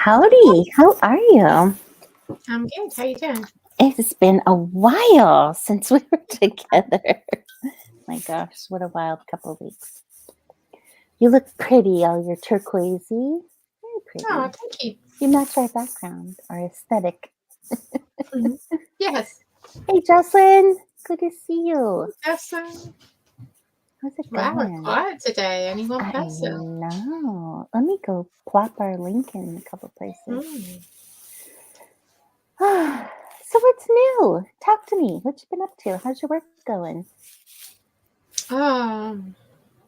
Howdy, how are you? I'm good. How you doing? It's been a while since we were together. My gosh, what a wild couple of weeks. You look pretty, all your turquoisey. Very pretty. Oh, thank you. You match our background, our aesthetic. Yes. Hey, Jocelyn, good to see you. Person. How's it Wow, we're going? quiet today. Only one I person. know. Let me go plop our link in a couple places. So what's new? Talk to me. What you been up to? How's your work going?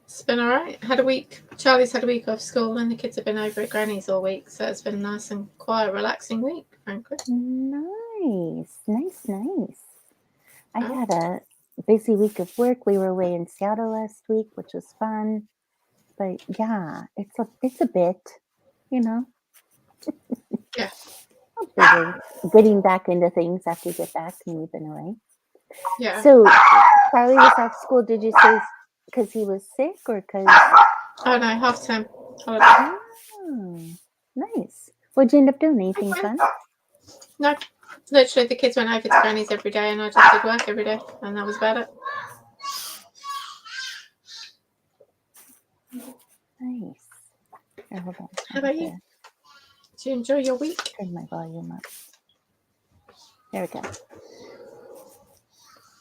It's been all right. Had a week. Charlie's had a week off school, and the kids have been over at Granny's all week. So it's been a nice and quiet, relaxing week, frankly. Nice. I had a busy week of work. We were away in Seattle last week, which was fun. But yeah, it's a bit, you know. Yeah. Getting back into things after you get back and you've been away. Yeah. So Charlie was off school. Did you say because he was sick or because? Oh no, half term holiday. Oh, nice. What'd you end up doing? Anything fun? No, literally the kids went over to Granny's every day, and I just did work every day, and that was about it. Nice. Hold on. How about you? Did you enjoy your week? Turn my volume up. There we go.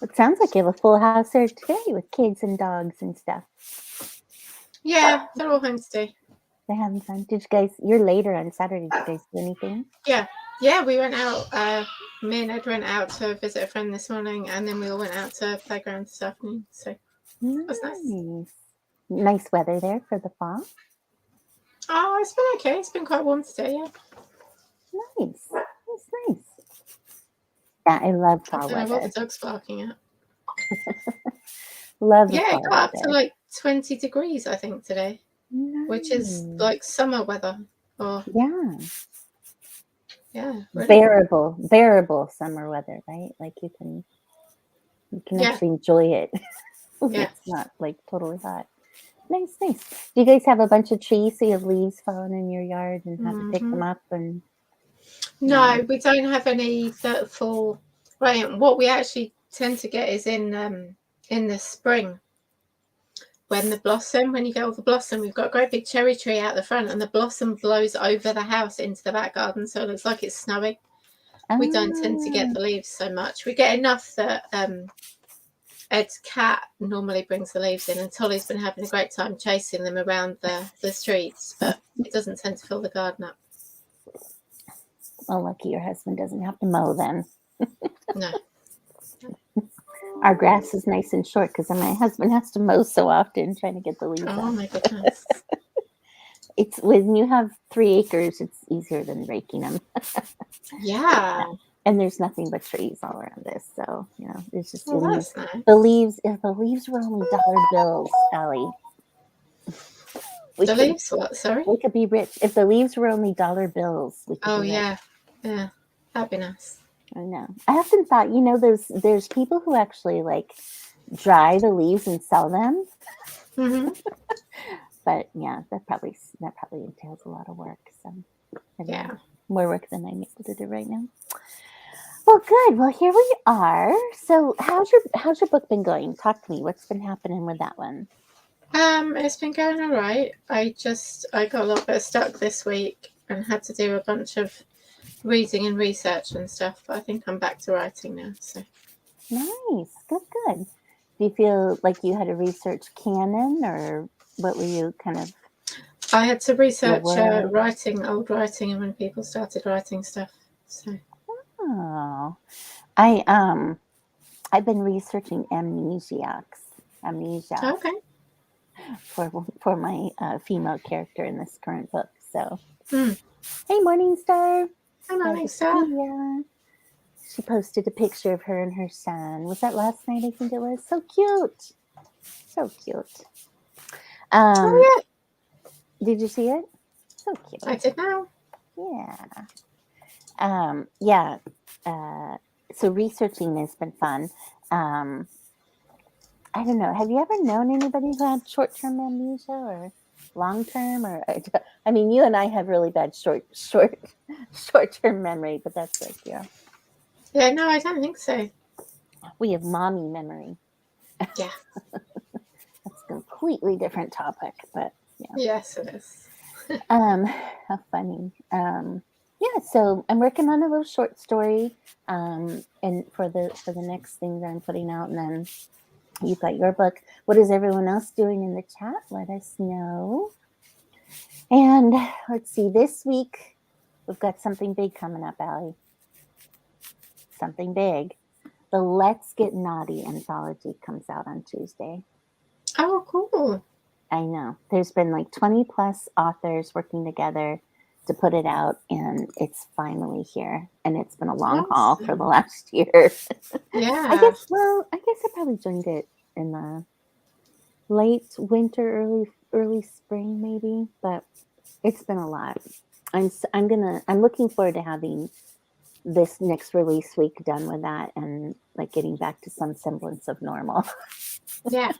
It sounds like you have a full house there today with kids and dogs and stuff. Yeah, they're all home today. They're having fun. Did you guys? You're later on Saturday. Did you guys do anything? Yeah, we went out. Me and Ed went out to visit a friend this morning, and then we all went out to playground this afternoon. So nice. That's nice. Nice weather there for the fall. Oh, it's been okay. It's been quite warm today. Yeah. Nice. Yeah, I love fall I don't know weather. what the dog's barking at. Love. Yeah, it got up to like 20 degrees, I think, today, which is like summer weather. Or yeah, really. bearable summer weather, right? Like you can actually enjoy it. It's not like totally hot. Nice. Do you guys have a bunch of trees, so you have leaves falling in your yard and have to pick them up? And no, we don't have any that fall. Right, what we actually tend to get is in the spring. When you get all the blossom, we've got a great big cherry tree out the front, and the blossom blows over the house into the back garden, so it looks like it's snowing. We don't tend to get the leaves so much. We get enough that Ed's cat normally brings the leaves in, and Tolly's been having a great time chasing them around the streets, but it doesn't tend to fill the garden up. Well, lucky your husband doesn't have to mow then. No. Our grass is nice and short because my husband has to mow so often trying to get the leaves out. Oh my goodness. It's when you have 3 acres, it's easier than raking them. Yeah. And there's nothing but trees all around this, so it's just that's nice. the leaves. If the leaves were only dollar bills, Allie, leaves what? Sorry, we could be rich. If the leaves were only dollar bills, we could. Oh yeah, that'd be nice. I know. I often thought, there's people who actually like dry the leaves and sell them. But yeah, that probably entails a lot of work. So more work than I'm able to do right now. Well, good. Well, here we are. So, how's your book been going? Talk to me. What's been happening with that one? It's been going all right. I got a little bit stuck this week and had to do a bunch of reading and research and stuff. But I think I'm back to writing now. So nice. Good. Do you feel like you had to research canon, or what were you kind of? I had to research old writing, and when people started writing stuff. So. Oh, I've been researching amnesia. Okay. for my female character in this current book. So, Hmm. hey, Morningstar. Hi, Glad to Morningstar. see ya. She posted a picture of her and her son. Was that last night? I think it was. So cute. So cute. Oh, yeah. Did you see it? So cute. I did now. Yeah. Yeah. So researching has been fun. I don't know. Have you ever known anybody who had short-term amnesia or long-term? Or I mean, you and I have really bad short-term memory, but that's like, yeah. Yeah, no, I don't think so. We have mommy memory. Yeah. That's a completely different topic, but yeah. Yes, it is. How funny. Yeah, so I'm working on a little short story, and for the next thing that I'm putting out, and then you've got your book. What is everyone else doing in the chat? Let us know. And let's see, this week we've got something big coming up, Allie. Something big. The Let's Get Naughty anthology comes out on Tuesday. Oh, cool. I know. There's been like 20 plus authors working together to put it out, and it's finally here. And it's been a long haul for the last year. Yeah. I guess I probably joined it in the late winter, early spring maybe, but it's been a lot. I'm looking forward to having this next release week done with that and like getting back to some semblance of normal. Yeah.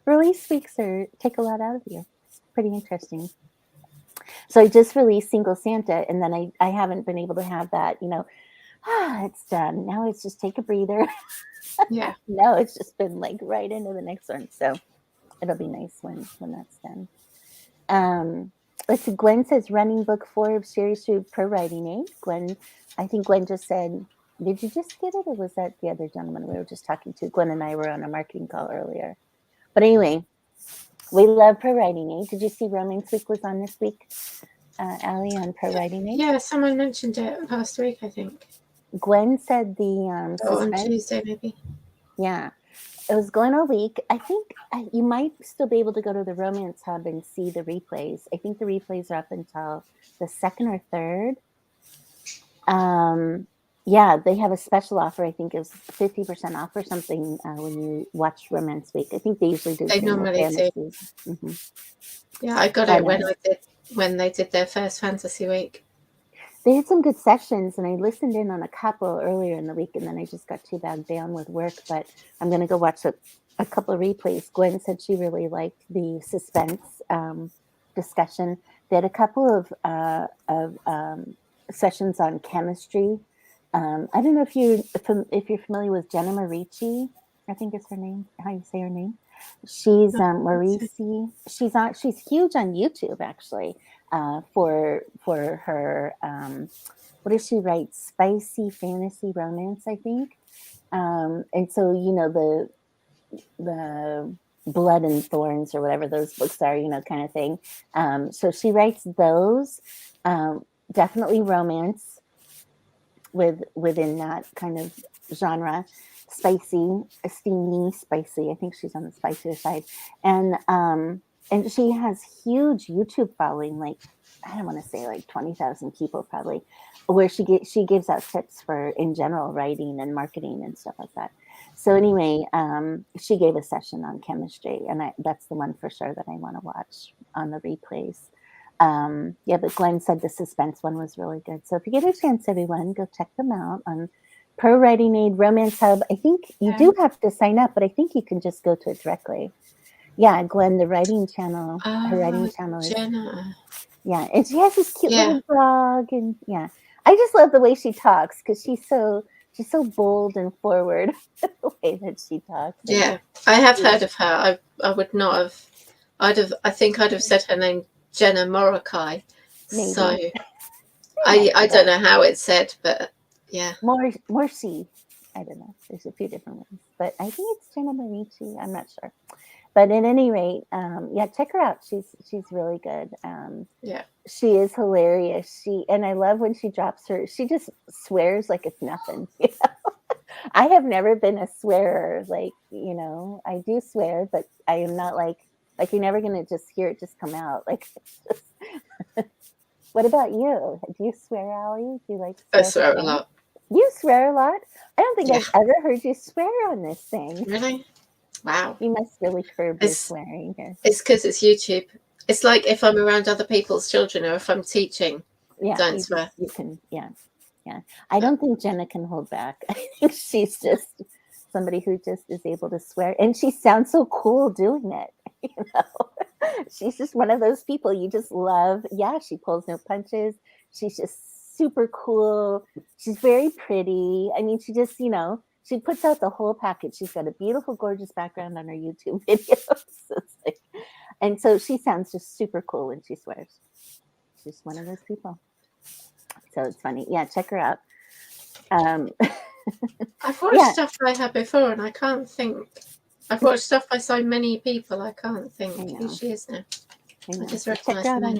Release weeks take a lot out of you. It's pretty interesting. So I just released Single Santa, and then I haven't been able to have that, it's done. Now it's just take a breather. Yeah. No, it's just been like right into the next one. So it'll be nice when that's done. Let's see, Gwen says running book 4 of series 2 Pro Writing Aid. I think Gwen just said, did you just get it, or was that the other gentleman we were just talking to? Gwen and I were on a marketing call earlier. But anyway, we love Pro Writing Aid. Did you see Romance Week was on this week, Allie, on Pro Writing Aid? Yeah, someone mentioned it last week, I think. Gwen said the on Tuesday, maybe. Yeah. It was going all week. I think you might still be able to go to the Romance Hub and see the replays. I think the replays are up until the 2nd or 3rd. Yeah, they have a special offer. I think it's 50% off or something when you watch Romance Week. I think they usually do. They normally do. Mm-hmm. Yeah, I got it when they did their first Fantasy Week. They had some good sessions, and I listened in on a couple earlier in the week, and then I just got too bogged down with work. But I'm going to go watch a couple of replays. Gwen said she really liked the suspense discussion. They had a couple of sessions on chemistry. I don't know if you're familiar with Jenna Marici. I think is her name. How you say her name? She's Marici. She's huge on YouTube actually. For her, what does she write? Spicy fantasy romance, I think. And so the Blood and Thorns or whatever those books are, kind of thing. So she writes those, definitely romance within that kind of genre. Spicy, steamy, spicy. I think she's on the spicier side, and she has huge YouTube following. Like I don't want to say like 20,000 people probably, where she gives out tips for in general writing and marketing and stuff like that. So anyway, she gave a session on chemistry, and that's the one for sure that I want to watch on the replays. Yeah, but Glenn said the suspense one was really good. So if you get a chance, everyone, go check them out on Pro Writing Aid, Romance Hub. I think you do have to sign up, but I think you can just go to it directly. Yeah, Gwen, the writing channel, her writing channel is Jenna. Yeah, and she has this cute little blog, and yeah, I just love the way she talks because she's so bold and forward the way that she talks. Yeah, I have heard of her. I would not have. I think I'd have said her name Jenna Morokai. Maybe. So I don't know how it's said, but yeah. Morsi. I don't know. There's a few different ones, but I think it's Jenna Marici. I'm not sure. But at any rate, yeah, check her out. She's really good. Yeah, she is hilarious. And I love when she drops she just swears like it's nothing. I have never been a swearer. Like, I do swear, but I am not like you're never going to just hear it just come out. Like, what about you? Do you swear, Allie? Do you like I swear? swear a lot. You swear a lot? I don't think Yeah. I've ever heard you swear on this thing. Really? Wow. You must really curb your swearing here. It's because it's YouTube. It's like if I'm around other people's children or if I'm teaching, don't swear. You can, yeah. I don't think Jenna can hold back. I think she's just somebody who just is able to swear, and she sounds so cool doing it. She's just one of those people you just love. Yeah, she pulls no punches. She's just super cool. She's very pretty. I mean, she just, she puts out the whole package. She's got a beautiful, gorgeous background on her YouTube videos. And so she sounds just super cool when she swears. She's one of those people. So it's funny. Yeah, check her out. I've watched stuff I had before, and I can't think. I've watched stuff by so many people, I can't think who she is now. I just recognize her name.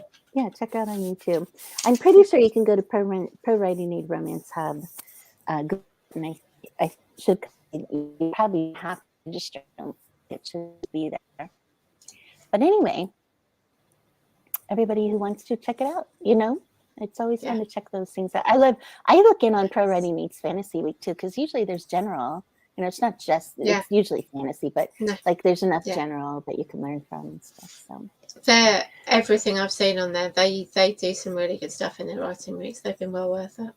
Check her out on YouTube. I'm pretty sure you can go to Pro Writing Aid Romance Hub. And I should you probably have to register. It should be there. But anyway, everybody who wants to check it out, it's always fun to check those things out. I look in on Pro Writing Aid's Fantasy Week too, because usually there's general. It's not just, it's usually fantasy, but like there's enough general that you can learn from and stuff. So everything I've seen on there, they do some really good stuff in their writing weeks. They've been well worth it.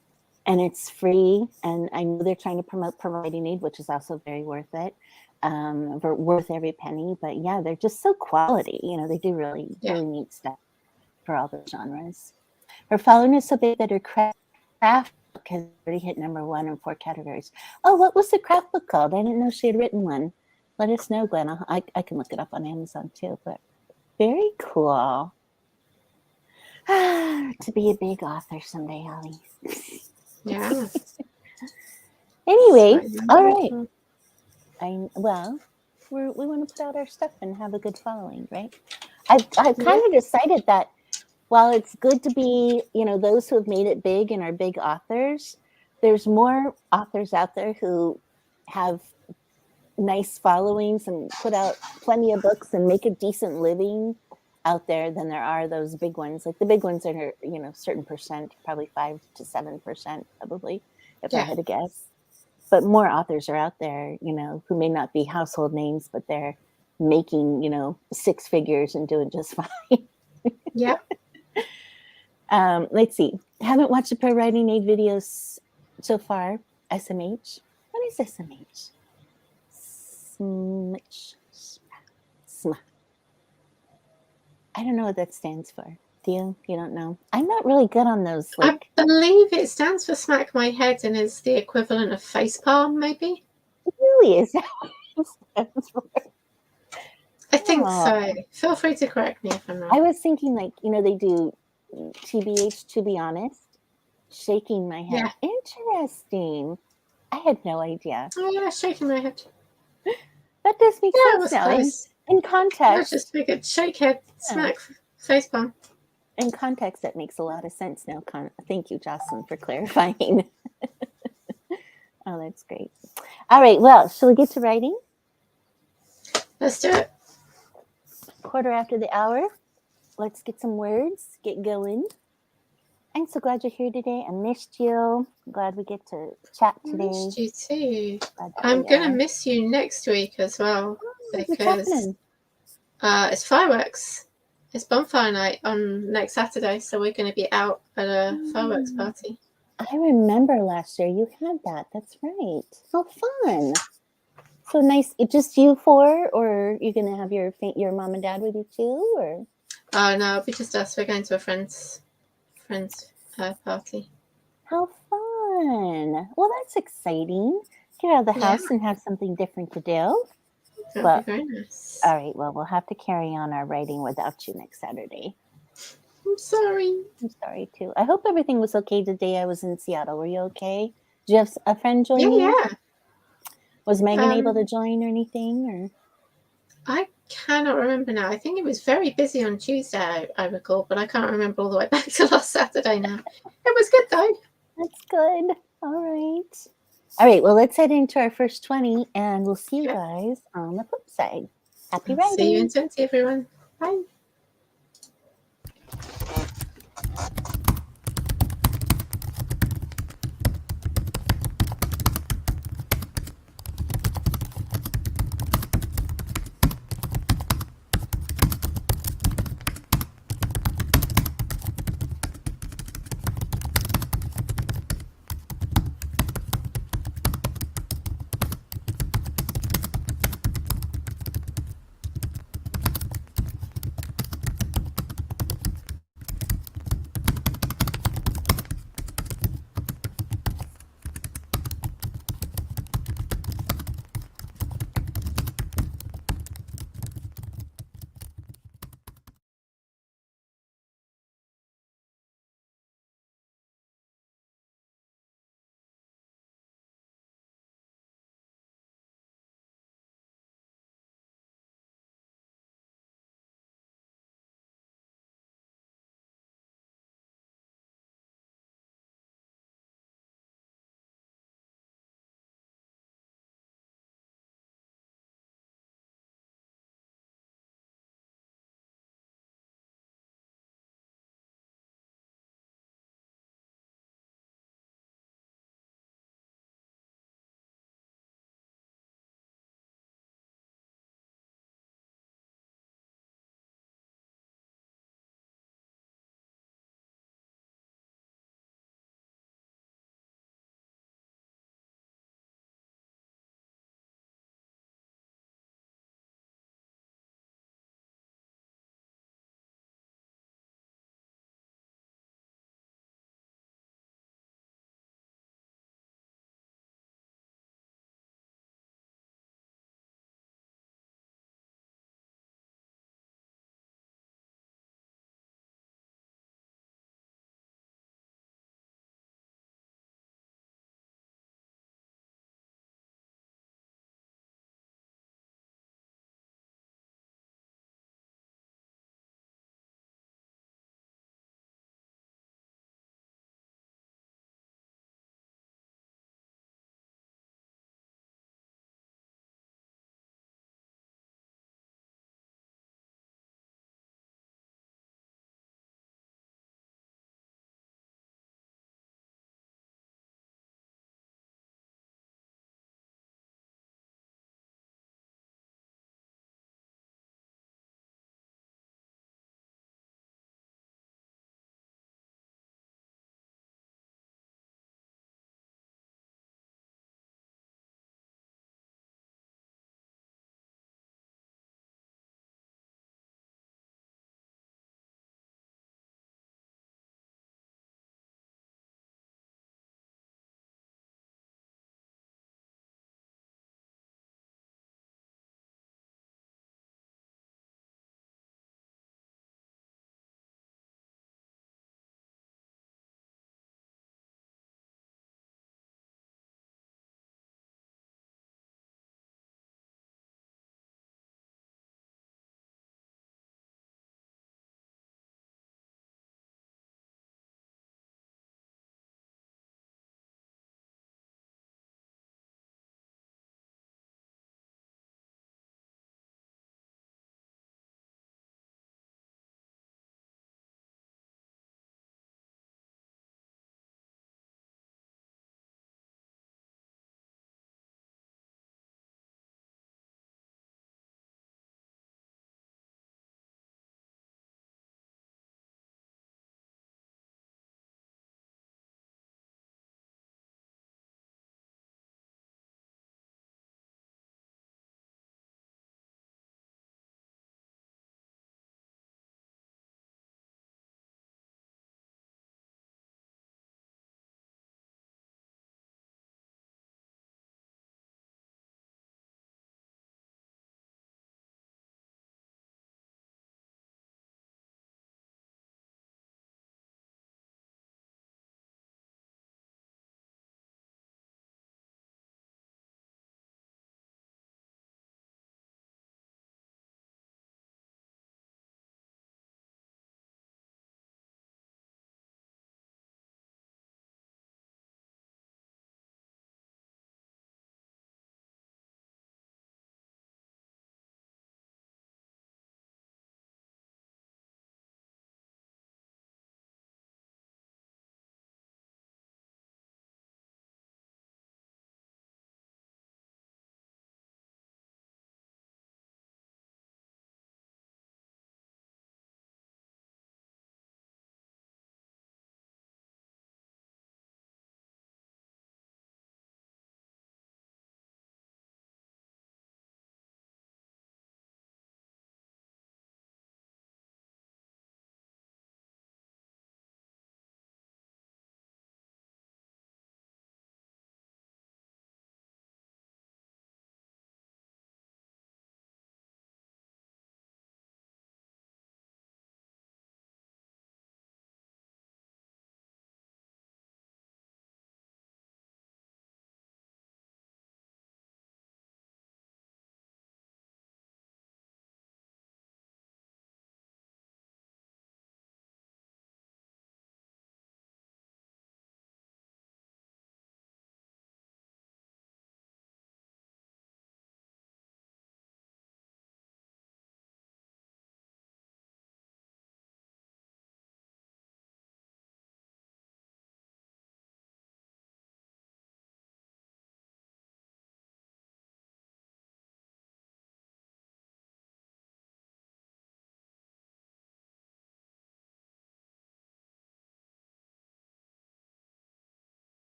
And it's free, and I know they're trying to promote Pro Writing Aid, which is also very worth it. Worth every penny. But yeah, they're just so quality. They do really neat stuff for all the genres. Her following is so big that her craft book has already hit #1 in 4 categories. Oh, what was the craft book called? I didn't know she had written one. Let us know, Glenn. I can look it up on Amazon too. But very cool. To be a big author someday, Allie. Yeah. Anyway, all right. We want to put out our stuff and have a good following, right? I've kind of decided that while it's good to be, those who have made it big and are big authors, there's more authors out there who have nice followings and put out plenty of books and make a decent living out there than there are those big ones. Like the big ones are, certain percent, probably 5 to 7%, probably, if I had to guess. But more authors are out there, who may not be household names, but they're making, 6 figures and doing just fine. Yeah. Let's see. Haven't watched the Pro Writing Aid videos so far. SMH. What is SMH? I don't know what that stands for. Do you? You don't know? I'm not really good on those. I believe it stands for Smack My Head and is the equivalent of facepalm, maybe. It really is that what it stands for? I think so. Feel free to correct me if I'm wrong. I was thinking they do TBH, to be honest. Shaking my head. Yeah. Interesting. I had no idea. Oh, yeah, shaking my head. That does make sense now. In context. I just figured shake head, smack, facepalm. In context, that makes a lot of sense now. Thank you, Jocelyn, for clarifying. Oh, that's great. All right. Well, shall we get to writing? Let's do it. 1:15. Let's get some words, get going. I'm so glad you're here today. I missed you. I'm glad we get to chat today. I missed you too. I'm going to miss you next week as well. Because it's fireworks. It's bonfire night on next Saturday, so we're going to be out at a fireworks party. I remember last year you had that. That's right. How fun. So nice. Just you 4, or you're going to have your mom and dad with you too, or? Oh, no, it'll be just us. We're going to a friend's party. How fun. Well, that's exciting. Get out of the house and have something different to do. That'd be very nice. All right. Well, we'll have to carry on our writing without you next Saturday. I'm sorry. I'm sorry, too. I hope everything was okay today. I was in Seattle. Were you okay? Did you have a friend join you? Yeah. Was Megan able to join or anything? Or I cannot remember now. I think it was very busy on Tuesday, I recall, but I can't remember all the way back to last Saturday now. It was good, though. That's good. All right. All right, well, let's head into our first 20 and we'll see you Okay. guys on the flip side. Happy See you in writing. 20, everyone. Bye.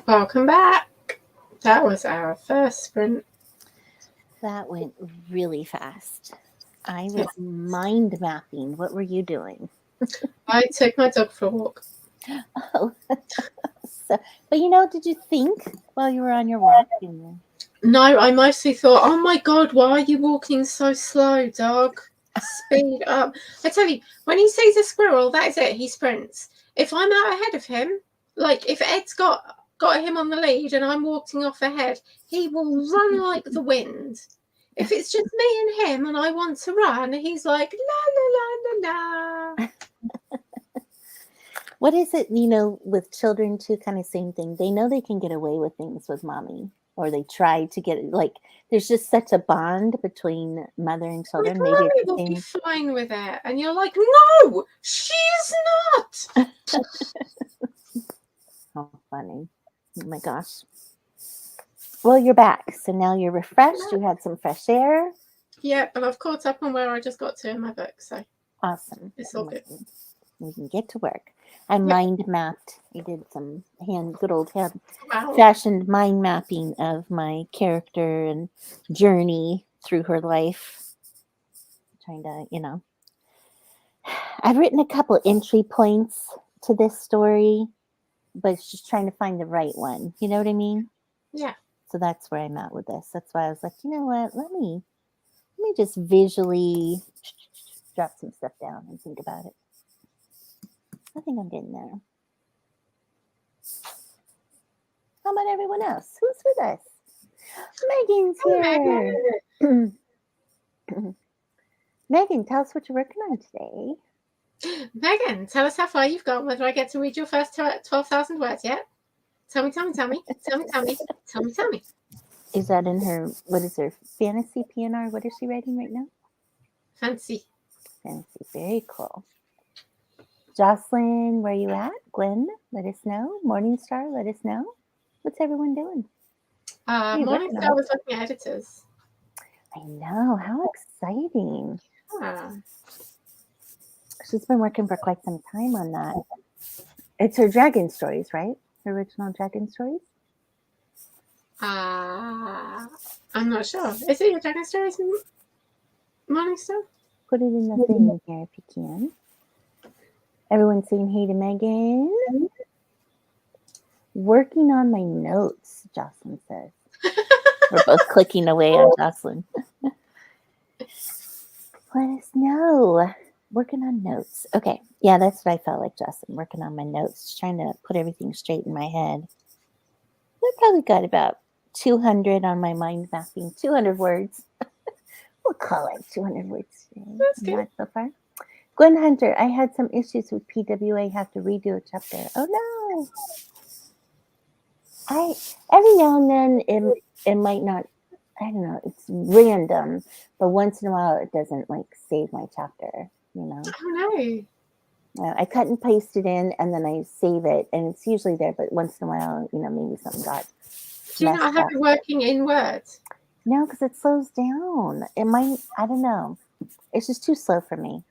Welcome back. That was our first sprint. That went really fast. I was mind mapping. What were you doing? I took my dog for a walk. Oh, so, but did you think while you were on your walk? No, I mostly thought, oh my God, why are you walking so slow, dog? Speed up. I tell you, when he sees a squirrel, that is it. He sprints. If I'm out ahead of him, like if Ed's got him on the lead and I'm walking off ahead, he will run like the wind. If it's just me and him and I want to run, he's like, la, la, la, la, la. What is it, with children too, kind of same thing. They know they can get away with things with mommy, or they try to get it. Like, there's just such a bond between mother and children. Like, maybe mommy will be fine with it. And you're like, no, she's not. Oh, funny. Oh my gosh. Well, you're back. So now you're refreshed. You had some fresh air. Yeah, and I've caught up on where I just got to in my book. So awesome. It's all good. We can get to work. I mind mapped. I did some good old fashioned mind mapping of my character and journey through her life. Trying to, I've written a couple entry points to this story, but it's just trying to find the right one. You know what I mean? Yeah. So that's where I'm at with this. That's why I was like, you know what? Let me just visually jot some stuff down and think about it. I think I'm getting there. How about everyone else? Who's with us? Megan's here. Megan, tell us what you're working on today. Megan, tell us how far you've gone, whether I get to read your first 12,000 words yet. Tell me. Tell me. Is that in her, what is her fantasy PNR? What is she writing right now? Fancy. Very cool. Jocelyn, where you at? Gwen, let us know. Morningstar, let us know. What's everyone doing? Morningstar was looking at editors. I know. How exciting. Yeah. She's been working for quite some time on that. It's her dragon stories, right? Her original dragon stories? I'm not sure. Is it your dragon stories, Morningstar? Put it in the thing here if you can. Everyone's saying hey to Megan. Working on my notes, Jocelyn says. We're both clicking away on Jocelyn. Let us know. Working on notes. Okay. Yeah, that's what I felt like, Jocelyn. Working on my notes, trying to put everything straight in my head. I probably got about 200 on my mind mapping. 200 words. We'll call it 200 words today. That's good. Not so far. Gwen Hunter, I had some issues with PWA. Have to redo a chapter. Oh no. Every now and then it might not, I don't know, it's random, but once in a while it doesn't like save my chapter, Oh no. I cut and paste it in and then I save it and it's usually there, but once in a while, maybe something got Do you not have it working in Word? No, because it slows down. It might, I don't know. It's just too slow for me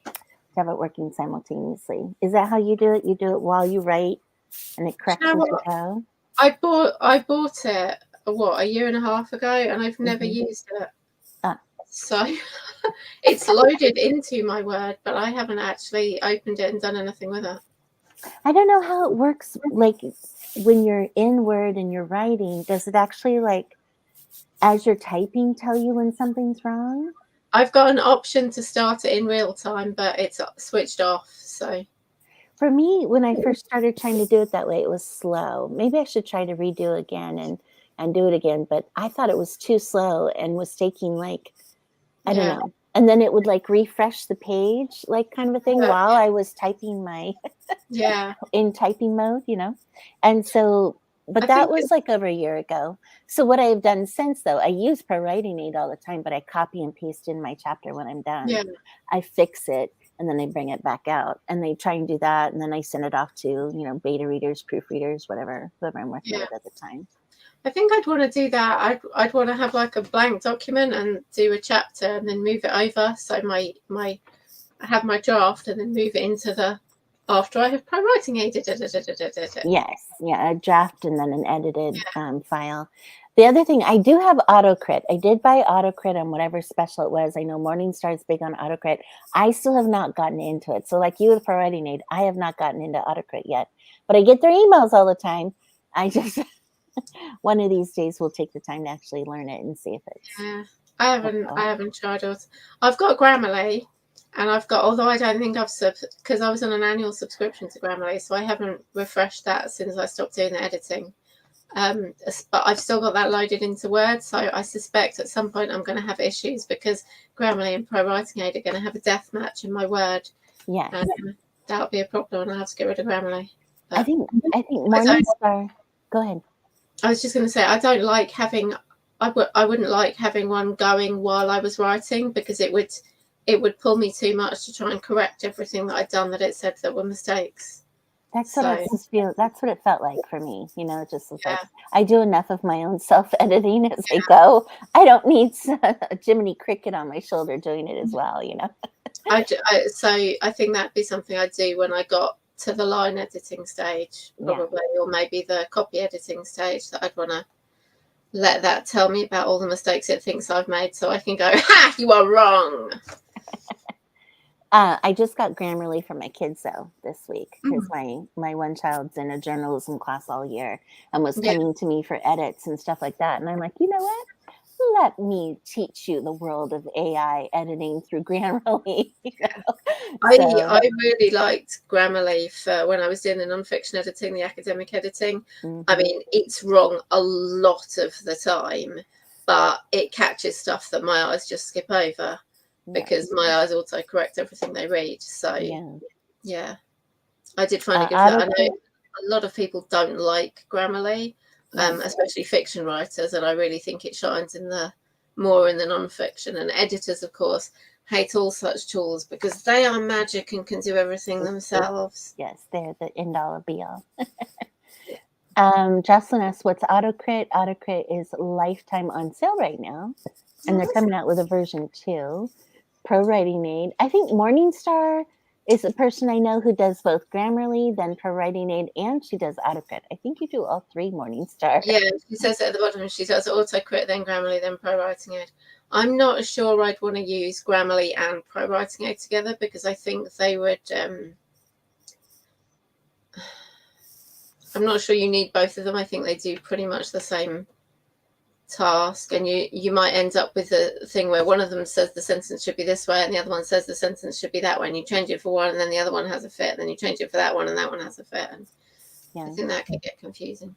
to have it working simultaneously. Is that how you do it? You do it while you write and it corrects as you go? I bought it, a year and a half ago, and I've never used it. So it's loaded into my Word, but I haven't actually opened it and done anything with it. I don't know how it works. Like when you're in Word and you're writing, does it actually as you're typing tell you when something's wrong? I've got an option to start it in real time, but it's switched off. So for me, when I first started trying to do it that way, it was slow. Maybe I should try to redo again and do it again. But I thought it was too slow and was taking I don't know. And then it would refresh the page, kind of a thing while I was typing my in typing mode, And so, but that was over a year ago. So what I've done since, though, I use ProWriting Aid all the time, but I copy and paste in my chapter when I'm done. Yeah. I fix it and then I bring it back out and they try and do that. And then I send it off to, beta readers, proofreaders, whoever I'm working with at the time. I think I'd want to do that. I'd want to have a blank document and do a chapter and then move it over. So I have my draft and then move it into the after I have ProWriting aided. Yes, yeah, a draft and then an edited file. The other thing, I do have AutoCrit. I did buy AutoCrit on whatever special it was. I know Morningstar is big on AutoCrit. I still have not gotten into it. So like you with ProWriting Aid, I have not gotten into AutoCrit yet. But I get their emails all the time. I just, one of these days, we'll take the time to actually learn it and see if it's... Yeah, I haven't tried it. I've got Grammarly, and I've got, although I don't think I've because I was on an annual subscription to Grammarly, so I haven't refreshed that since I stopped doing the editing. But I've still got that loaded into Word, so I suspect at some point I'm going to have issues because Grammarly and ProWriting Aid are going to have a death match in my Word. Yeah, and that'll be a problem, and I'll have to get rid of Grammarly. But I think Morningstar. Go ahead. I was just going to say, I don't like having. I wouldn't like having one going while I was writing, because it would pull me too much to try and correct everything that I'd done that it said that were mistakes. That's what I just feel. That's what it felt like for me. You know, it just was like, I do enough of my own self-editing as I go. I don't need a Jiminy Cricket on my shoulder doing it as well, you know. So I think that'd be something I'd do when I got to the line editing stage, probably, or maybe the copy editing stage, that I'd want to let that tell me about all the mistakes it thinks I've made, so I can go, ha, you are wrong. I just got Grammarly for my kids though this week, because my one child's in a journalism class all year and was coming to me for edits and stuff like that. And I'm like, you know what? Let me teach you the world of AI editing through Grammarly. You know? I really liked Grammarly for when I was doing the nonfiction editing, the academic editing. I mean, it's wrong a lot of the time, but it catches stuff that my eyes just skip over. Because my eyes auto-correct everything they read. So, yeah. I did find it good. I know a lot of people don't like Grammarly, especially fiction writers, and I really think it shines more in the non-fiction. And editors, of course, hate all such tools because they are magic and can do everything themselves. Yes, they're the end-all be-all. Jocelyn asks, what's AutoCrit? AutoCrit is lifetime on sale right now, and they're coming out with a version 2. ProWriting Aid. I think Morningstar is a person I know who does both Grammarly, then ProWriting Aid, and she does AutoCrit. I think you do all 3, Morningstar. Yeah, she says it at the bottom. She does AutoCrit, then Grammarly, then ProWriting Aid. I'm not sure I'd want to use Grammarly and ProWriting Aid together, because I think they would... I'm not sure you need both of them. I think they do pretty much the same task, and you might end up with a thing where one of them says the sentence should be this way and the other one says the sentence should be that way, and you change it for one and then the other one has a fit, and then you change it for that one and that one has a fit, and I think that can get confusing.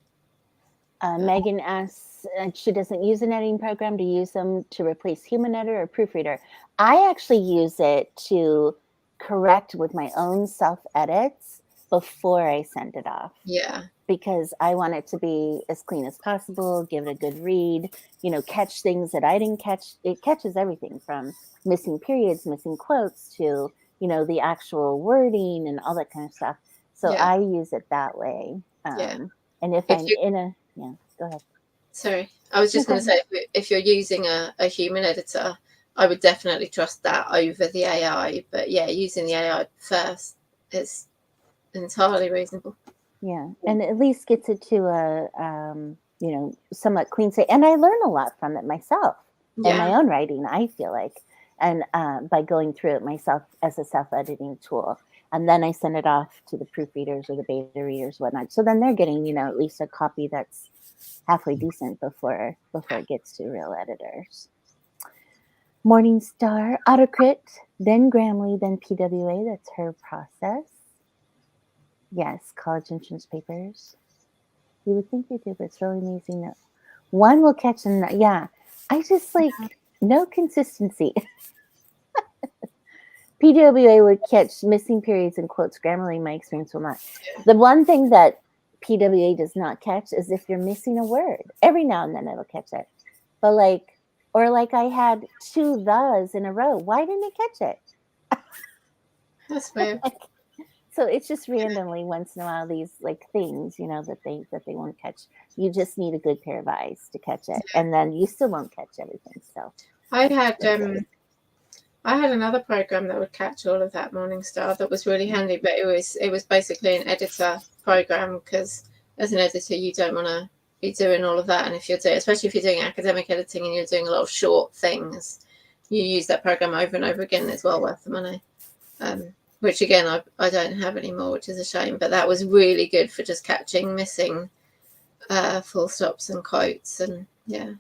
Megan asks, she doesn't use an editing program to use them to replace human editor or proofreader. I actually use it to correct with my own self edits before I send it off. Yeah. Because I want it to be as clean as possible, give it a good read, you know, catch things that I didn't catch. It catches everything from missing periods, missing quotes, to, you know, the actual wording and all that kind of stuff. So I use it that way. And if I'm go ahead. Sorry. I was just going to say, if you're using a human editor, I would definitely trust that over the AI. But yeah, using the AI first is entirely reasonable. Yeah, and at least gets it to a you know, somewhat clean state, and I learn a lot from it myself in my own writing, I feel like, and by going through it myself as a self-editing tool, and then I send it off to the proofreaders or the beta readers, whatnot. So then they're getting, you know, at least a copy that's halfway decent before it gets to real editors. Morningstar, AutoCrit, then Grammarly, then PWA. That's her process. Yes, college entrance papers. You would think they do, but it's really amazing that one will catch and I just like no consistency. PWA would catch missing periods and quotes. Grammarly, my experience, will not. The one thing that PWA does not catch is if you're missing a word. Every now and then it'll catch it. But like I had 2 thes in a row. Why didn't it catch it? That's weird. So it's just randomly once in a while these like things, you know, that they won't catch. You just need a good pair of eyes to catch it, and then you still won't catch everything. So I I had another program that would catch all of that Morningstar that was really handy, but it was basically an editor program, because as an editor you don't want to be doing all of that, and if you're doing, especially if you're doing academic editing and you're doing a lot of short things, you use that program over and over again. It's well worth the money, which again I don't have anymore, which is a shame, but that was really good for just catching missing full stops and quotes. And yeah.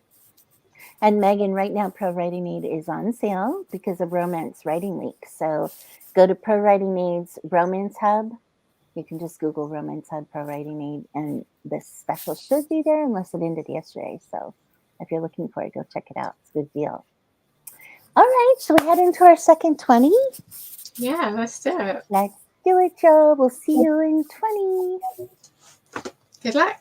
And Megan, right now Pro Writing Aid is on sale because of Romance Writing Week. So go to Pro Writing Aid's Romance Hub. You can just Google Romance Hub Pro Writing Aid, and this special should be there unless it ended yesterday. So if you're looking for it, go check it out. It's a good deal. All right, shall we head into our second 20? Yeah, let's do it. Let's do it, Joe. We'll see you in 20. Good luck.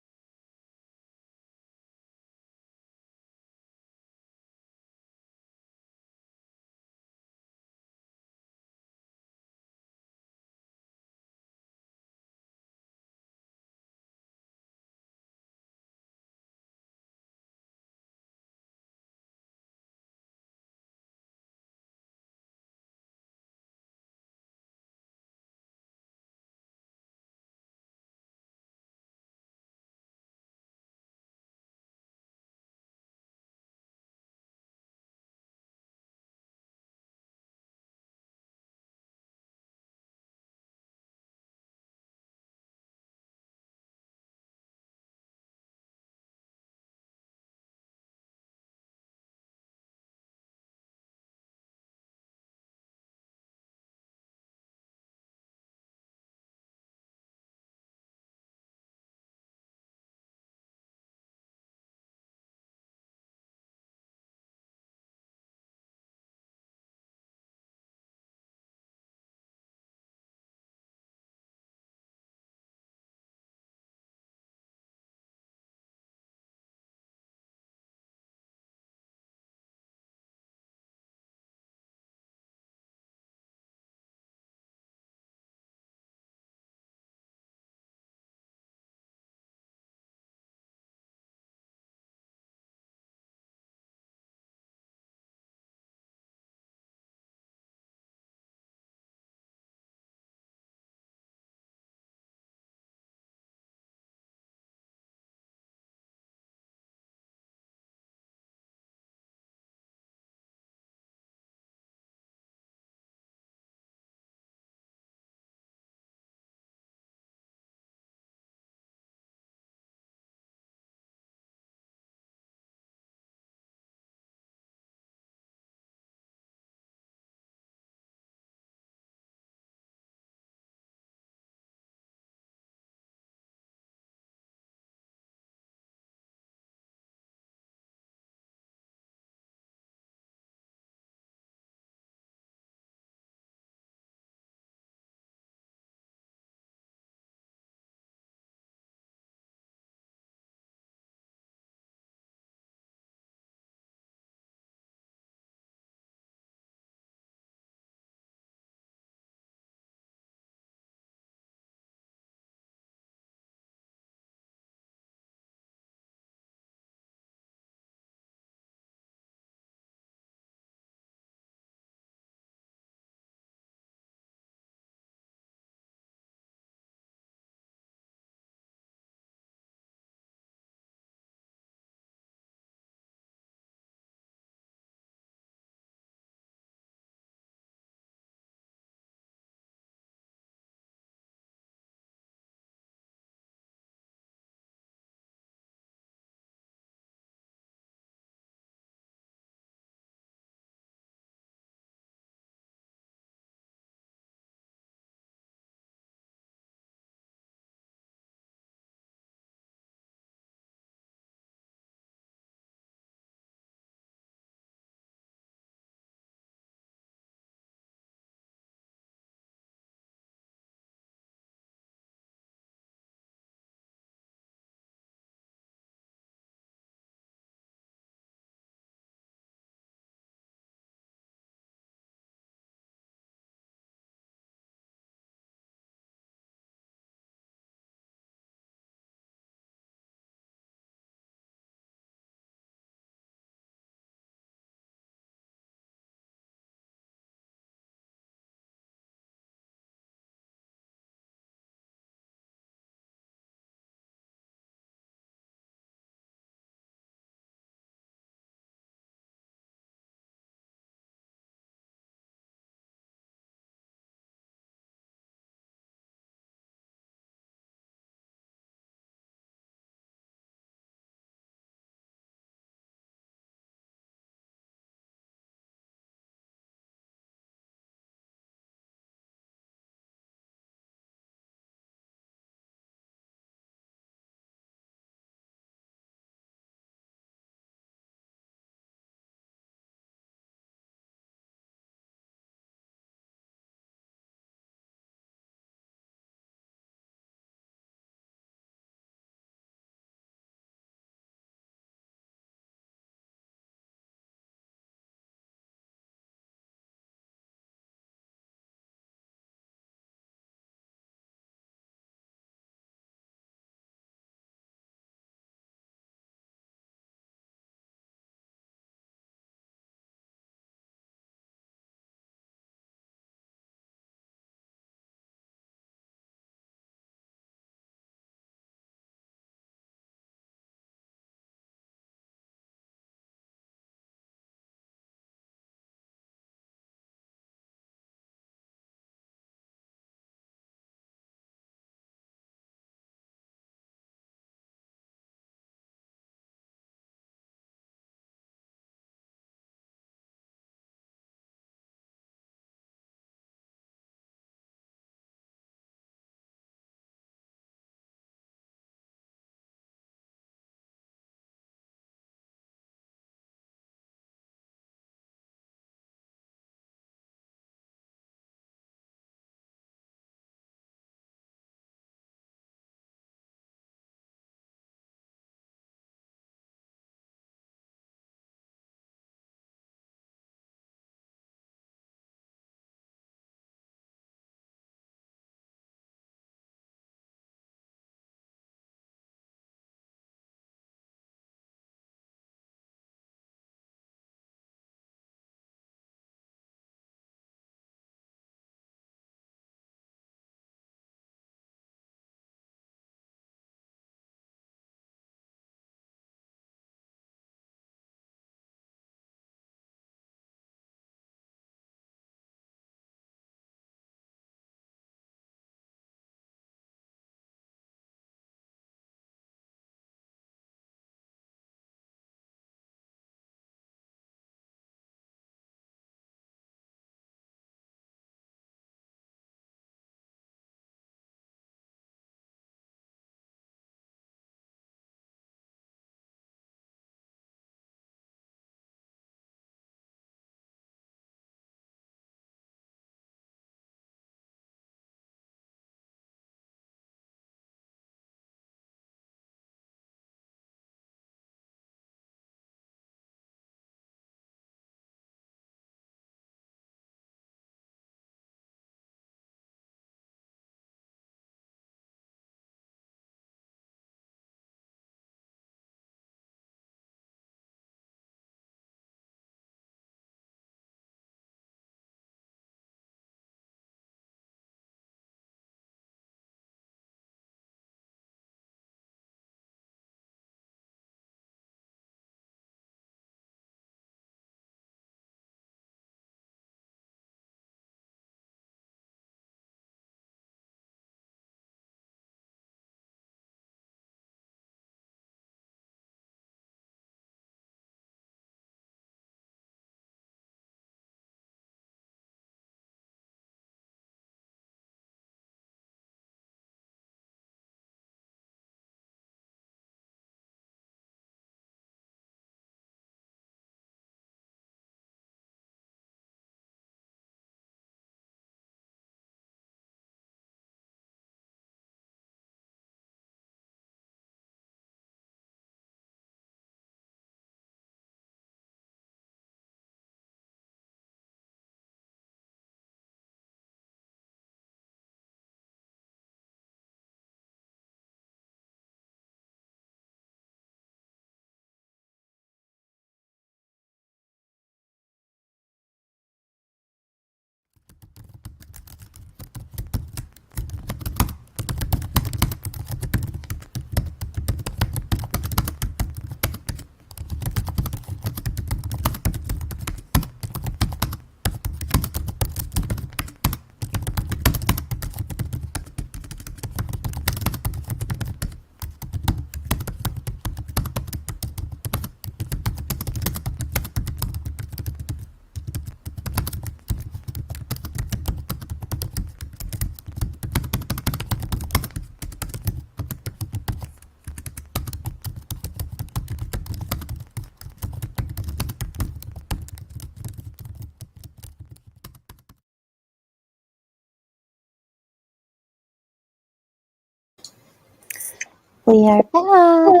We are back.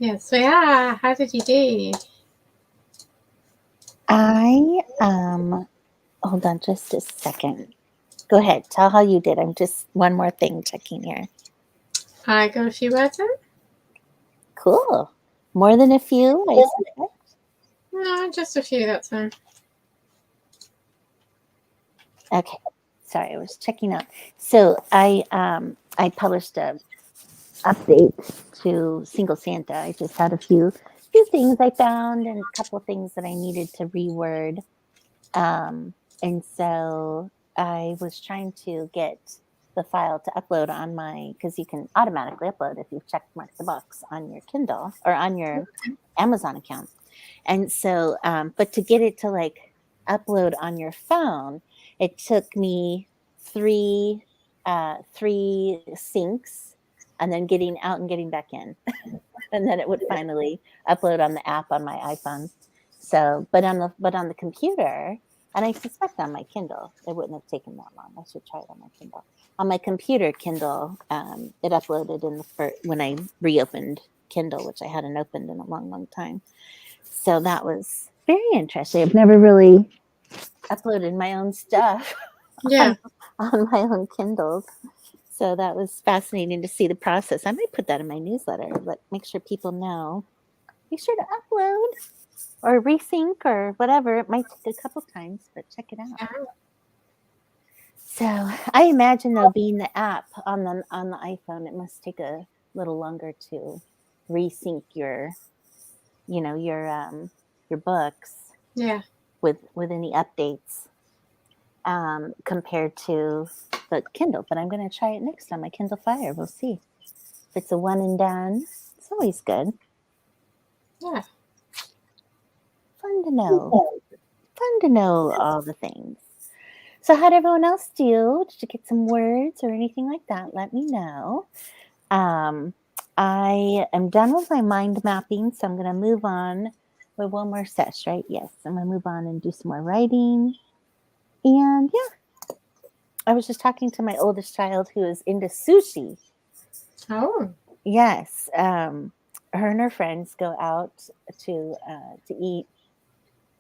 Yes, we are. How did you do? Hold on just a second. Go ahead. Tell how you did. I'm just one more thing checking here. I got a few words in. Cool. More than a few, I suspect. No, just a few, that's fine. Okay. Sorry, I was checking out. So I published a update to Single Santa. I just had a few things I found and a couple things that I needed to reword. And so I was trying to get the file to upload on my, because you can automatically upload if you've checked mark the box on your Kindle or on your Amazon account. And so, but to get it to like upload on your phone, it took me three syncs and then getting out and getting back in. And then it would finally upload on the app on my iPhone. So, but on the computer, and I suspect on my Kindle, it wouldn't have taken that long. I should try it on my Kindle. On my computer, Kindle, it uploaded when I reopened Kindle, which I hadn't opened in a long, long time. So that was very interesting. I've never really uploaded my own stuff on my own Kindles. So that was fascinating to see the process. I might put that in my newsletter, but make sure people know. Be sure to upload or resync or whatever. It might take a couple times, but check it out. So I imagine though, being the app on the iPhone, it must take a little longer to resync your books. Yeah. With any updates compared to the Kindle. But I'm going to try it next on my Kindle Fire. We'll see. If it's a one and done, it's always good. Yeah. Fun to know. Fun to know all the things. So how'd everyone else do? Did you get some words or anything like that? Let me know. I am done with my mind mapping, so I'm going to move on with one more sesh, right? Yes, I'm going to move on and do some more writing. And yeah, I was just talking to my oldest child who is into sushi. Oh. Yes. Her and her friends go out to eat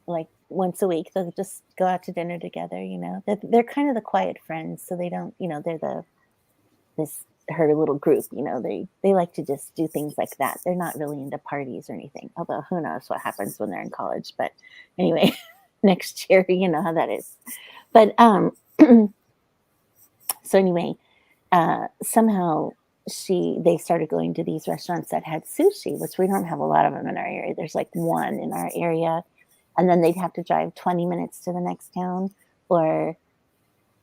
like once a week. They'll just go out to dinner together, you know. They're kind of the quiet friends, so they don't, you know, they're her little group, you know, they like to just do things like that. They're not really into parties or anything, although who knows what happens when they're in college. But anyway, next year, you know how that is. But so anyway, somehow they started going to these restaurants that had sushi, which we don't have a lot of them in our area. There's like one in our area, and then they'd have to drive 20 minutes to the next town or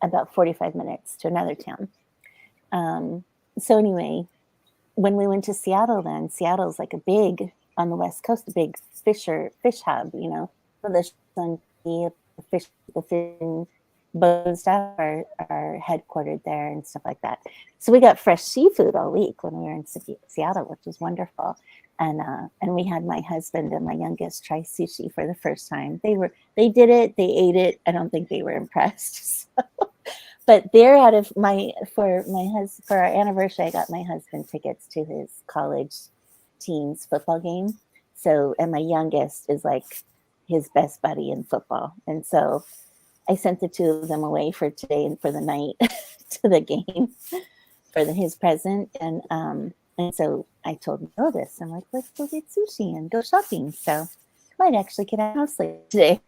about 45 minutes to another town. So anyway, when we went to Seattle, then Seattle's like on the West Coast, a big fish hub, you know, for the fishing boats stuff are headquartered there and stuff like that. So we got fresh seafood all week when we were in Seattle, which was wonderful. And we had my husband and my youngest try sushi for the first time. They did it, they ate it. I don't think they were impressed. So. But they're for our anniversary, I got my husband tickets to his college team's football game. So, and my youngest is like his best buddy in football. And so I sent the two of them away for today and for the night to the game for his present. And so I told Neil this. I'm like, let's go get sushi and go shopping. So I might actually get a house late today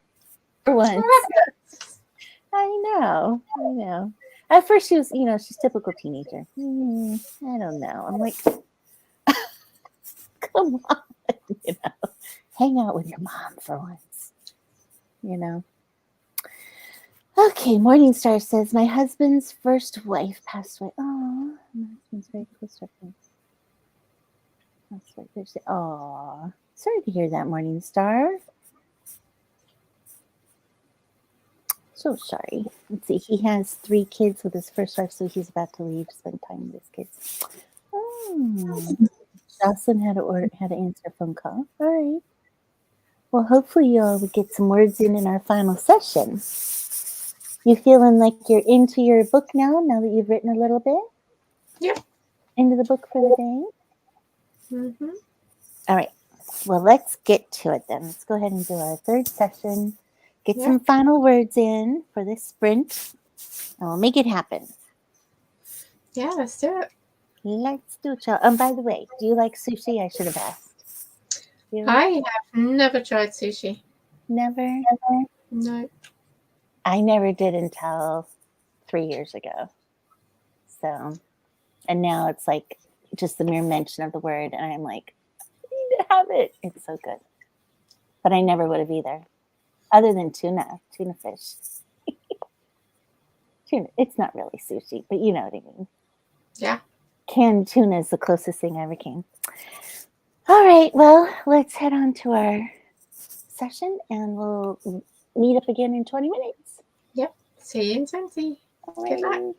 for once. I know. At first she was, you know, she's typical teenager. I don't know. I'm like, come on, you know, hang out with your mom for once, you know. Okay, Morningstar says, my husband's first wife passed away. Oh, my husband's very close to her. That's what they're saying. Oh, sorry to hear that, Morningstar. So sorry. Let's see. He has 3 kids with his first wife, so he's about to leave to spend time with his kids. Oh, Jocelyn had to answer a phone call. All right. Well, hopefully you'll get some words in our final session. You feeling like you're into your book now that you've written a little bit? Yeah. into the book for the day? Mm-hmm. All right. Well, let's get to it then. Let's go ahead and do our third session. Get some final words in for this sprint, and we'll make it happen. Yeah, let's do it. Let's do it, y'all. By the way, do you like sushi? I should have asked. I have never tried sushi. Never? No. I never did until 3 years ago. So, and now it's like just the mere mention of the word, and I'm like, I need to have it. It's so good. But I never would have either, other than tuna fish. Tuna, it's not really sushi, but you know what I mean. Yeah. Canned tuna is the closest thing I ever came. All right, well, let's head on to our session, and we'll meet up again in 20 minutes. Yep. See you in 20. Good luck.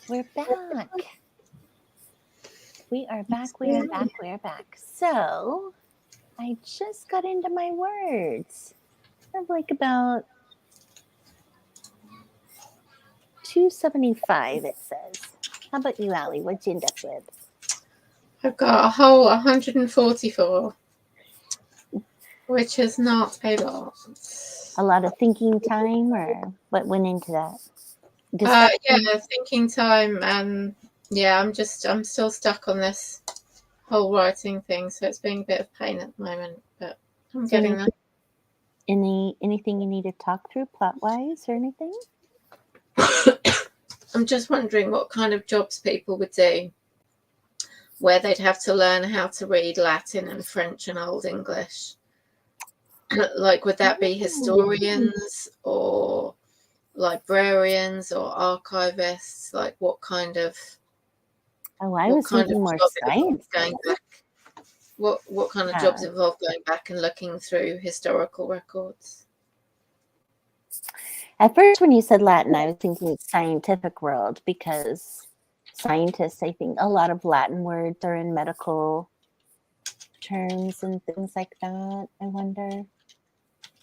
We're back. We are back. We are back. We are back. So I just got into my words. I have like about 275, it says. How about you, Allie? What'd you end up with? I've got a whole 144, which is not a lot. A lot of thinking time, or what went into that? Yeah, thinking time, and yeah, I'm still stuck on this whole writing thing, so it's being a bit of pain at the moment, but I'm getting there. Anything you need to talk through plot-wise or anything? I'm just wondering what kind of jobs people would do where they'd have to learn how to read Latin and French and Old English. Like, would that be historians or librarians or archivists? Like, what kind of... Oh, I was thinking more science. What kind of jobs involve going back and looking through historical records? At first, when you said Latin, I was thinking scientific world, because scientists, I think a lot of Latin words are in medical terms and things like that, I wonder.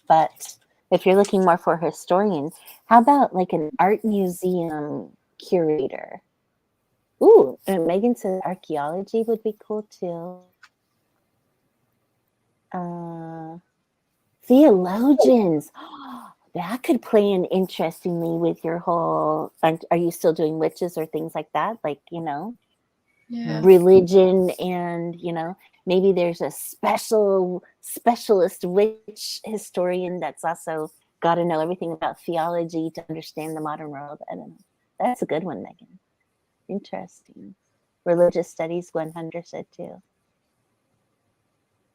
But if you're looking more for a historian, how about like an art museum curator? Ooh, and Megan said archaeology would be cool too. Theologians. That could play in interestingly with your whole... Are you still doing witches or things like that? Like, religion, and, maybe there's a specialist witch historian that's also got to know everything about theology to understand the modern world. I don't know. That's a good one, Megan. Interesting. Religious studies, 100 said too.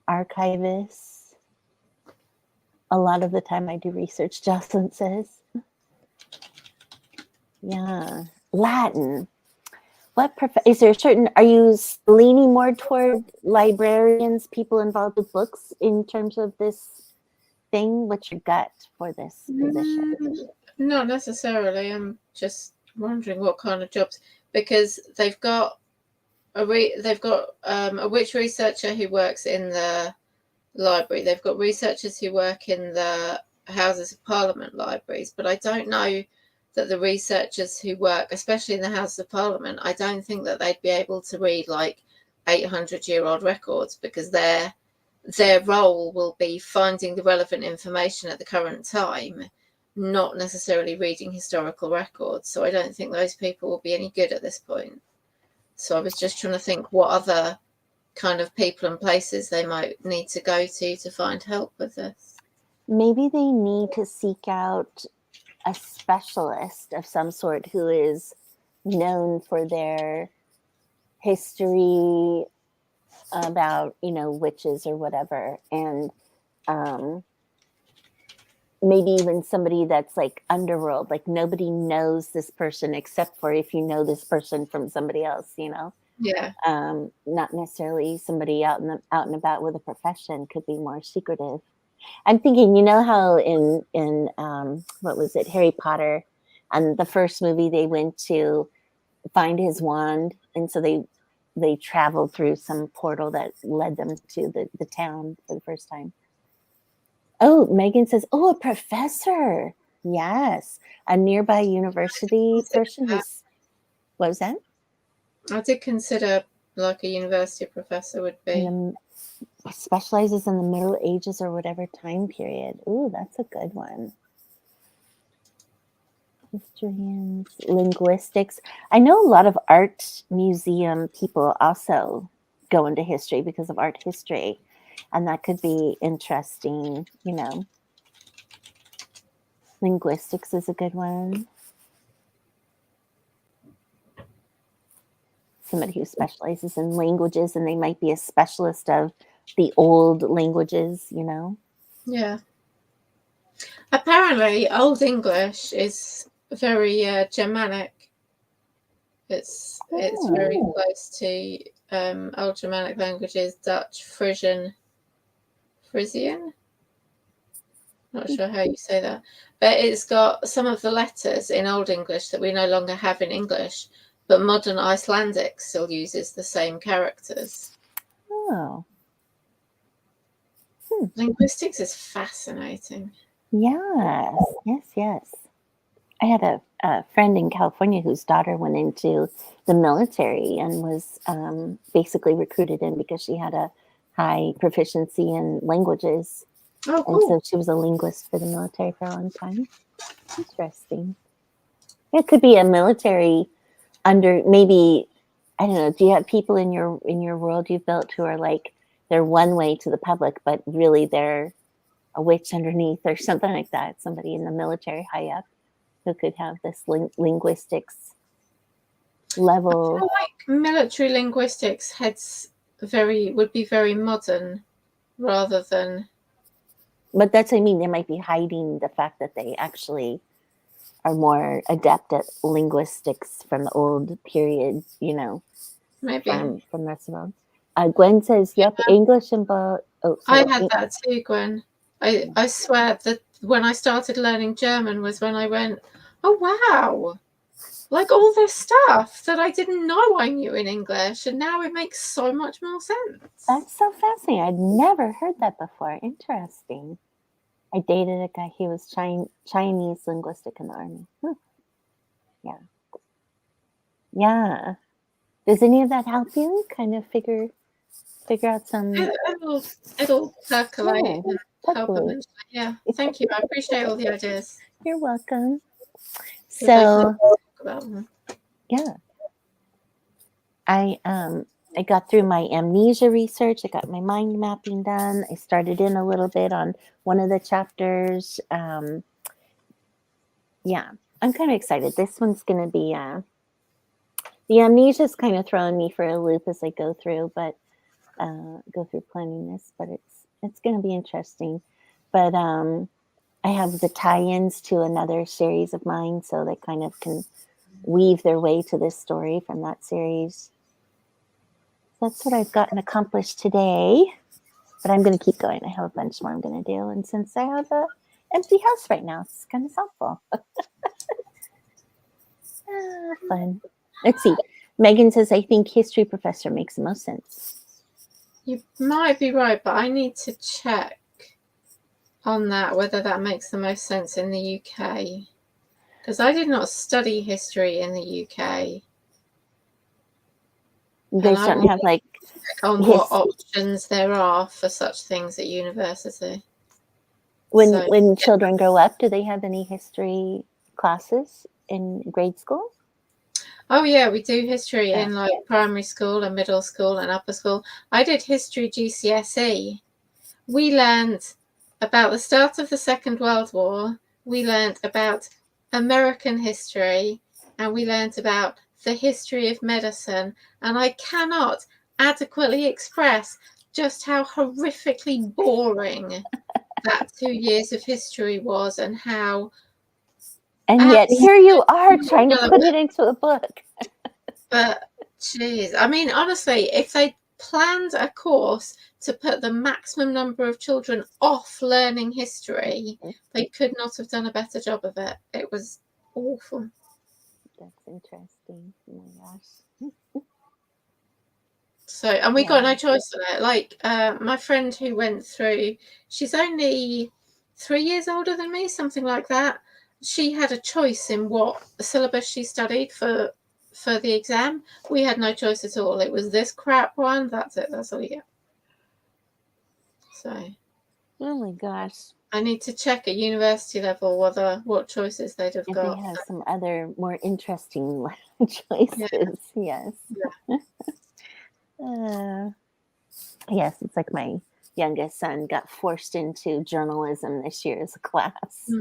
Archivists. A lot of the time I do research, Jocelyn says. Yeah. Latin. Is there a certain... Are you leaning more toward librarians, people involved with books in terms of this thing? What's your gut for this position? Not necessarily. I'm just wondering what kind of jobs, because they've got a witch researcher who works in the library. They've got researchers who work in the Houses of Parliament libraries, but I don't know that the researchers who work, especially in the Houses of Parliament, I don't think that they'd be able to read like 800-year-old records, because their role will be finding the relevant information at the current time, not necessarily reading historical records. So I don't think those people will be any good at this point. So I was just trying to think what other kind of people and places they might need to go to find help with this. Maybe they need to seek out a specialist of some sort who is known for their history about, witches or whatever. And maybe even somebody that's like underworld, like nobody knows this person except for if you know this person from somebody else, Yeah. Not necessarily somebody out and about with a profession. Could be more secretive. I'm thinking, how in what was it, Harry Potter, and the first movie they went to find his wand, and so they traveled through some portal that led them to the town for the first time. Oh, Megan says, a professor. Yes, a nearby university person who's... What was that? I did consider like a university professor would be. Specializes in the Middle Ages or whatever time period. Ooh, that's a good one. Historians, linguistics. I know a lot of art museum people also go into history because of art history, and that could be interesting, Linguistics is a good one. Somebody who specializes in languages, and they might be a specialist of the old languages, Yeah. Apparently, Old English is very Germanic. It's very close to Old Germanic languages, Dutch, Frisian. Not sure how you say that, but it's got some of the letters in Old English that we no longer have in English, but modern Icelandic still uses the same characters. Oh. Linguistics is fascinating. Yes. I had a friend in California whose daughter went into the military and was basically recruited in because she had a high proficiency in languages. Oh, And so cool. she was a linguist for the military for a long time. Interesting. It could be a military under maybe, I don't know, do you have people in your world you've built who are like they're one way to the public, but really they're a witch underneath or something like that? Somebody in the military high up who could have this linguistics level. I feel like military linguistics would be very modern rather than. But that's what I mean. They might be hiding the fact that they actually are more adept at linguistics from the old period, you know, Maybe. from the rest of the world. Gwen says, "Yep, Yeah. English and I had that too, Gwen. I swear that when I started learning German was when I went, oh wow, like all this stuff that I didn't know I knew in English, and now it makes so much more sense. That's so fascinating. I'd never heard that before. Interesting. I dated a guy. He was Chinese linguistic in the army. Yeah. Does any of that help you kind of figure out some? It'll percolate and help Totally. them. Yeah, thank you. I appreciate all the ideas. You're welcome. So I can talk about them. Yeah, I got through my amnesia research. I got my mind mapping done. I started in a little bit on one of the chapters. Yeah, I'm kind of excited. This one's going to be the amnesia's kind of throwing me for a loop as I go through, but go through planning this. But it's going to be interesting. But I have the tie-ins to another series of mine, so they kind of can weave their way to this story from that series. That's what I've gotten accomplished today, but I'm going to keep going. I have a bunch more I'm going to do, and since I have an empty house right now, it's kind of helpful. Fun. Let's see. Megan says, I think history professor makes the most sense. You might be right, but I need to check on that, whether that makes the most sense in the UK. Because I did not study history in the UK. You guys don't have like on what options there are for such things at university. When children grow up, do they have any history classes in grade school? Oh yeah, we do history in like primary school and middle school and upper school. I did history GCSE. We learned about the start of the Second World War. We learned about American history, and we learned about the history of medicine. And I cannot adequately express just how horrifically boring that 2 years of history was, and how. And yet here you are trying to put it into a book. But geez, I mean, honestly, if they planned a course to put the maximum number of children off learning history, they could not have done a better job of it. It was awful. That's interesting. Oh my gosh. So, and we got no choice on it. Like my friend who went through, she's only 3 years older than me, something like that. She had a choice in what syllabus she studied for the exam. We had no choice at all. It was this crap one. That's it. That's all you get. So. Oh my gosh. I need to check at university level what choices they'd have got. They have some other more interesting choices. Yeah. Yes. Yeah. Yes, it's like my youngest son got forced into journalism this year as a class.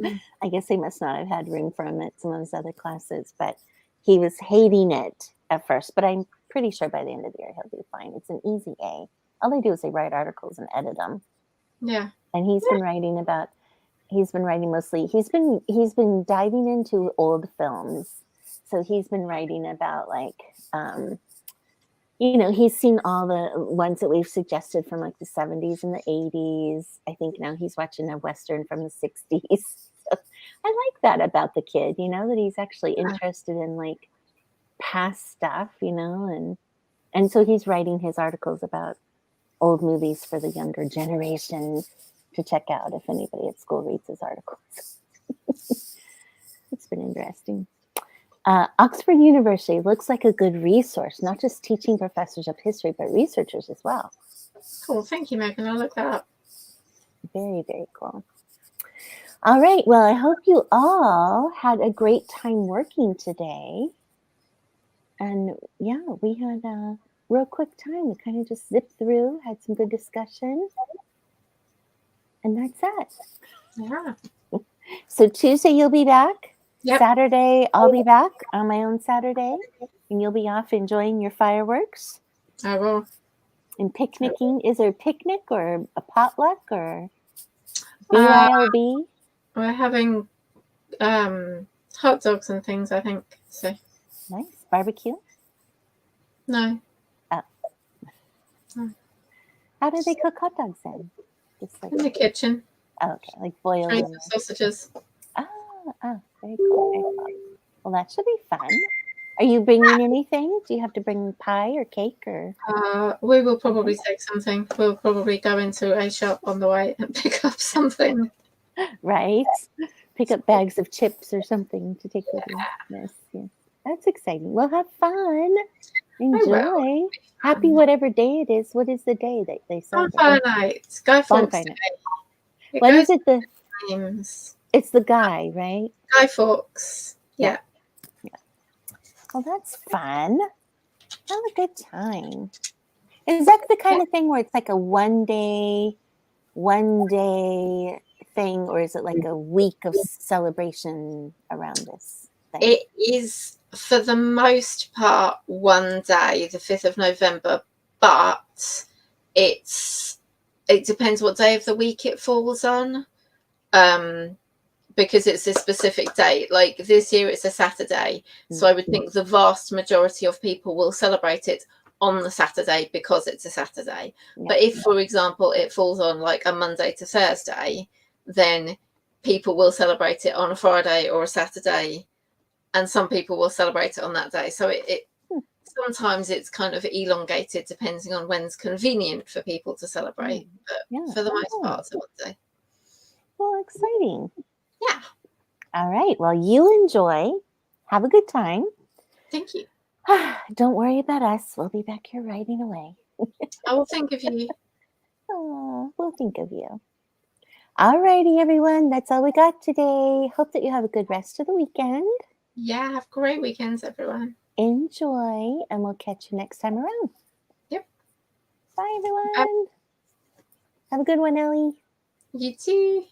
I guess they must not have had room for him at some of his other classes, but he was hating it at first. But I'm pretty sure by the end of the year he'll be fine. It's an easy A. All they do is they write articles and edit them. Yeah. And he's been writing mostly. He's been diving into old films. So he's been writing about like he's seen all the ones that we've suggested from like the 70s and the 80s. I think now he's watching a Western from the 60s. So I like that about the kid, that he's actually interested in like past stuff, and so he's writing his articles about old movies for the younger generation to check out if anybody at school reads his articles. It's been interesting. Oxford University looks like a good resource, not just teaching professors of history, but researchers as well. Cool. Thank you, Megan. I'll look that up. Very, very cool. All right. Well, I hope you all had a great time working today. And yeah, we had a real quick time. We kind of just zipped through, had some good discussion. And that's it. Yeah. So Tuesday, you'll be back. Yep. Saturday, I'll be back on my own Saturday. And you'll be off enjoying your fireworks. I will. And picnicking. Is there a picnic or a potluck or BYOB? We're having hot dogs and things, I think. So nice. Barbecue? No. Oh. No. How do they cook hot dogs then? Just like In the kitchen. Oh, okay, like boiled. Trays of sausages. Oh, very cool, very cool. Well, that should be fun. Are you bringing anything? Do you have to bring pie or cake or? We will probably take something. We'll probably go into a shop on the way and pick up something. Right. Pick up bags of chips or something to take with you. Yes, yes. That's exciting. Well, have fun. Enjoy. Happy whatever day it is. What is the day that they celebrate? Bonfire night. Guy Fawkes Day. When is it the names? It's the guy, right? Guy Fawkes. Yeah. Well, that's fun. Have a good time. Is that the kind of thing where it's like a one day thing, or is it like a week of celebration around this thing? It is, for the most part, one day, the 5th of November, but it depends what day of the week it falls on, because it's a specific date. Like this year, it's a Saturday, so I would think the vast majority of people will celebrate it on the Saturday because it's a Saturday. But if, for example, it falls on like a Monday to Thursday, then people will celebrate it on a Friday or a Saturday, and some people will celebrate it on that day. So it sometimes it's kind of elongated depending on when's convenient for people to celebrate. But for the most part, it's a one day. Well, exciting. Yeah. All right. Well, you enjoy. Have a good time. Thank you. Don't worry about us. We'll be back here writing away. I will think of you. Oh, we'll think of you. All righty, everyone. That's all we got today. Hope that you have a good rest of the weekend. Yeah, have great weekends, everyone. Enjoy, and we'll catch you next time around. Yep. Bye, everyone. Have a good one, Ellie. You too.